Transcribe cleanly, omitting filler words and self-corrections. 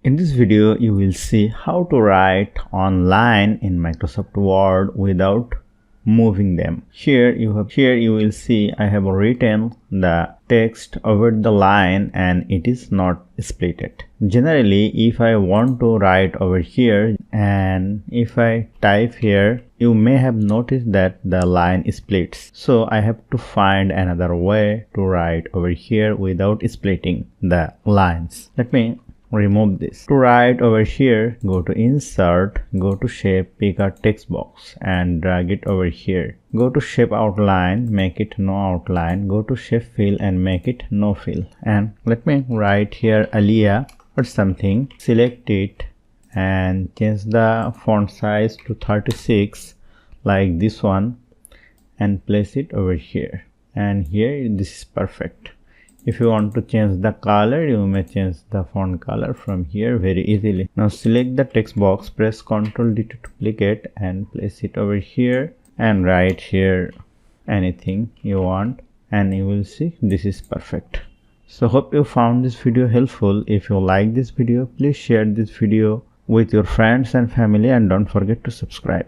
In this video, you will see how to write on line in Microsoft Word without moving them. Here you will see I have written the text over the line and it is not splitted. Generally, if I want to write over here and if I type here, you may have noticed that the line splits. So I have to find another way to write over here without splitting the lines. Let me remove this. To write over here, go to insert, go to shape, pick a text box and drag it over here. Go to shape outline, make it no outline, go to shape fill and make it no fill. And let me write here Alia or something. Select it and change the font size to 36 like this one and place it over here. And here this is perfect. If you want to change the color, you may change the font color from here very easily. Now select the text box, press Ctrl D to duplicate and place it over here and write here anything you want and you will see this is perfect. So hope you found this video helpful. If you like this video, please share this video with your friends and family and don't forget to subscribe.